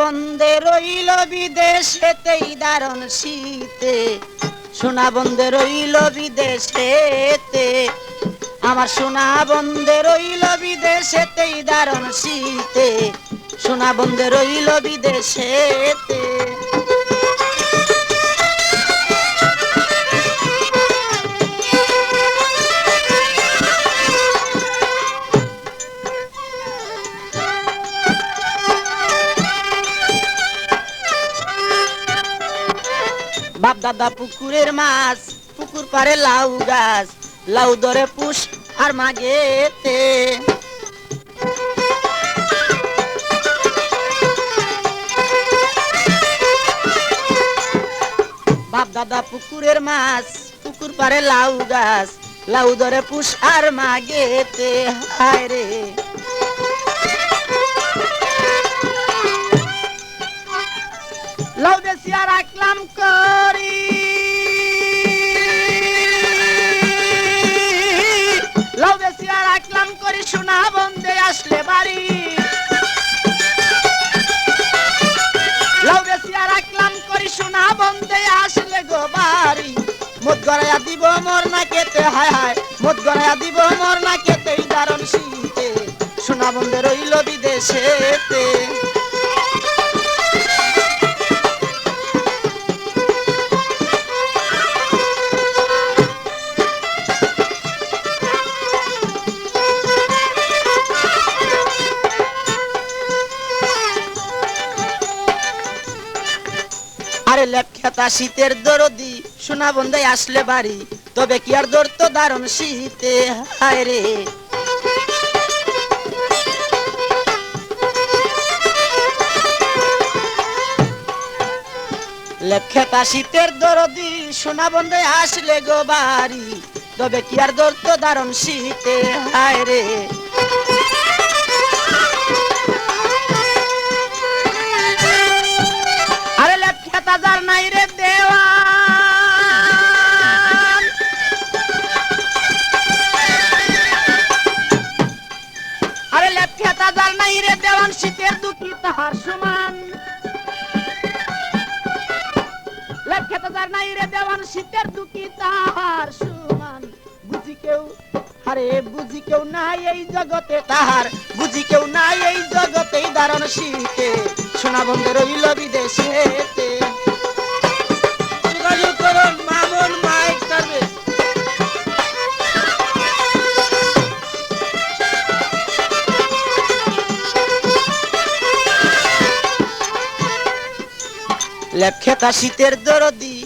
বন্ধে রইল বিদেশেতেই দারুণ শীতে, সোনা বন্ধে রইল বিদেশেতে, আমার সোনা বন্ধে রইল বিদেশেতেই দারুণ শীতে, সোনা বন্ধে রইল বিদেশেতে। বাপ দাদা পুকুরের মাছ, পুকুর পারে লাউ গাছ, লাউ ধরে পুষ আর মাগেতে। বাপ দাদা পুকুরের মাছ, পুকুর পারে লাউ গাছ, লাউ ধরে পুষ আর মাগেতে। হায় রে লাউ দেশিয়া রাখলাম করি, লাউ দেশিয়া রাখলাম করি, সোনা বন্ধে আসলে বাড়ি। লাউ দেশিয়া রাখলাম করি, সোনা বন্ধে আসলে গো বাড়ি। মদ গড়াইয়া দিব মোর না কেতে, হায় হায় মদ গড়াইয়া দিব মোর না কেতে, এই দারুণ শীতে, সোনা বন্ধে রইল বিদেশেতে। আরে লেপখেতা শীতের দরদি, সোনা বন্ধে আসলে বাড়ি, তবে কি আর দর তো দারুণ শীতে। হায় রে লেপখেতা শীতের দরদি, সোনা বন্ধে আসলে গো বাড়ি, তবে কি আর দর তো দারুণ শীতে। হায় রে আরে লেপখেতা যার নাই রে দেওয়ান, আরে লেপখেতা যার নাই রে দেওয়ান, শীতের দুঃখী তাহার সমান। লেপখেতা যার নাই রে দেওয়ান, শীতের দুঃখী তাহার সমান। বুঝি কেউ, আরে বুঝি কেউ নাই এই জগতে তাহার, বুঝি কেউ নাই এই জগতে দারুণ শীতে, সোনা বন্ধে রইল বিদেশেতে। যোগাযোগ করুন মামুন মাইক সার্ভিস। লেপখেতা শীতের দরদি,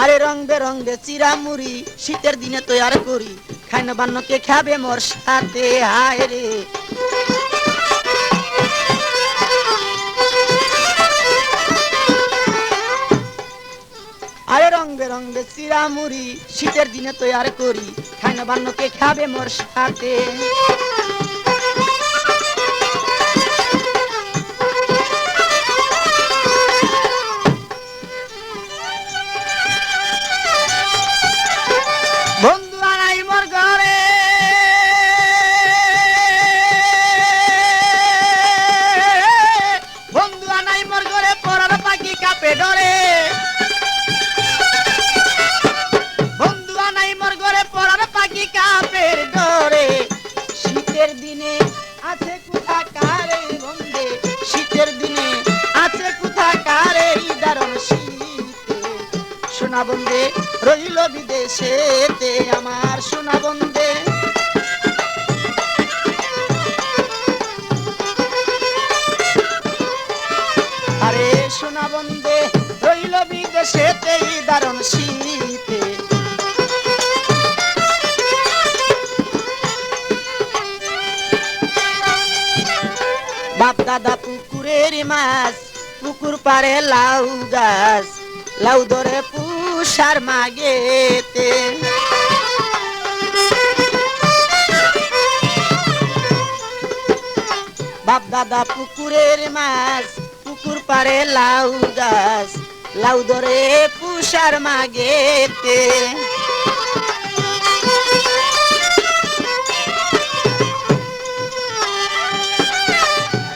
আরে রং বেরঙ্গে চিরামুড়ি, শীতের দিনে তৈয়ার করি, খাইন বান্নকে খাবে মোর সাথে। হায় রে আরে রং বেরঙ্গে চিরামুড়ি, শীতের দিনে তৈয়ার করি, খাইন বান্নকে খাবে মোর সাথে। বন্ধু আনাই মোর ঘরে, বন্ধু আনাই মোর ঘরে, পরার পাখি কাপে ডরে। বন্ধু আনাই মোর ঘরে, পরার পাখি কাপে ডরে। শীতের দিনে আছে কোথা কারে বন্ধে, শীতের দিনে আছে কোথা কারে, দারুণ শীতে, সোনা বন্ধে রইল বিদেশেতে, আমার সোনা বন্ধে। আরে সোনা বন্ধে রইল বিদেশেতে, দারুণ শীতে। বাপ দাদা পুকুরের মাছ, পুকুর পারে লাউ গাছ, লাউ ধরে পুষ আর মাগেতে। বাপ দাদা পুকুরের মাছ, পুকুর পারে লাউ গাছ, লাউ ধরে পুষ আর মাগেতে।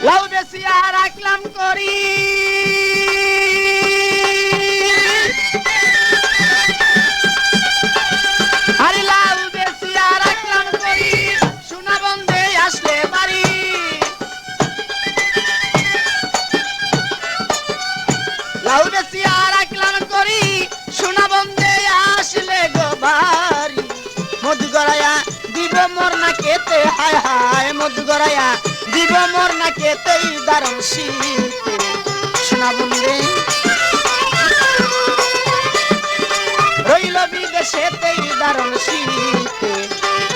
লাউ দেশি বেশিয়া রাখলাম করি আরে লাউ বেশিয়া রাখলাম করি সোনা বন্ধে আসলে বাড়ি লাউ বেশিয়া রাখলাম করি সোনা বন্ধে আসলে গো বাড়ি মধু গড়াইয়া দিব মোর না কেতে হায় হায় মধু গড়াইয়া দিব মোর না কেতেই দারুণ শীতে সোনা বন্ধে রইল বিদেশেতেই দারুণ শীতে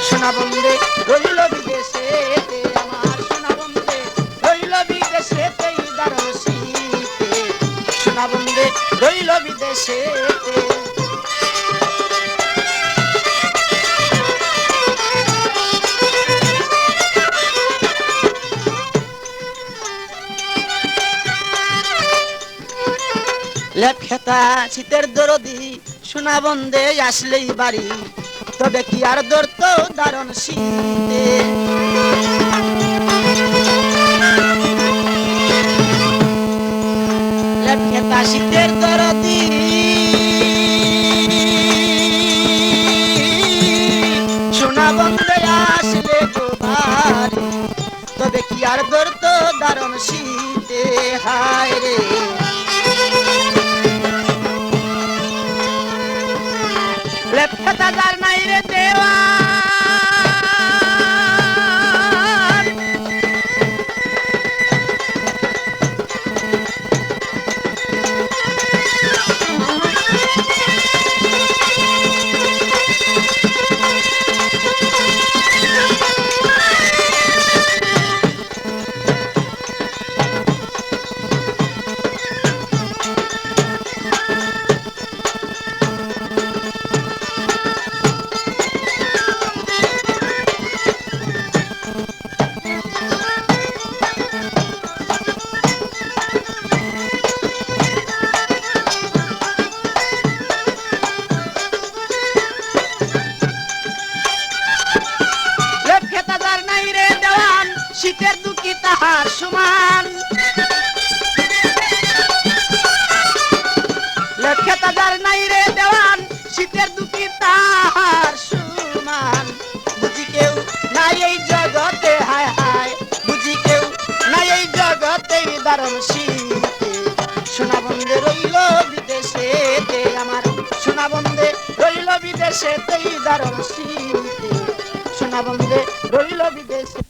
সোনা বন্ধে রইল বিদেশেতে আমার সোনা বন্ধে রইল বিদেশেতেই দারুণ শীতে সোনা বন্ধে রইল বিদেশেতে লেপখেতা শীতের দরদি সোনা বন্ধে আসলেই বাড়ি তবে কি আর ধরত দারুণ শীতে লেপখেতা শীতের দরদি সোনা বন্ধে আসলে গো বাড়ি তবে কি আর ধরত দারুণ শীতে হায় রে লেপখেতা যার নাই রে দেওয়ান শীতের দুঃখী তাহার সমান লেখেতা যার নাই রে দেওয়ান শীতের দুঃখী তাহার সমান বুঝি কেউ নাই এই জগতে হায় হায় বুঝি কেউ নাই এই জগতে দারুণ শীতে সোনা বন্ধে রইল বিদেশেতে আমার সোনা বন্ধে রইল বিদেশেতেই দারুণ শীতে সোনা বন্ধে রইল বিদেশে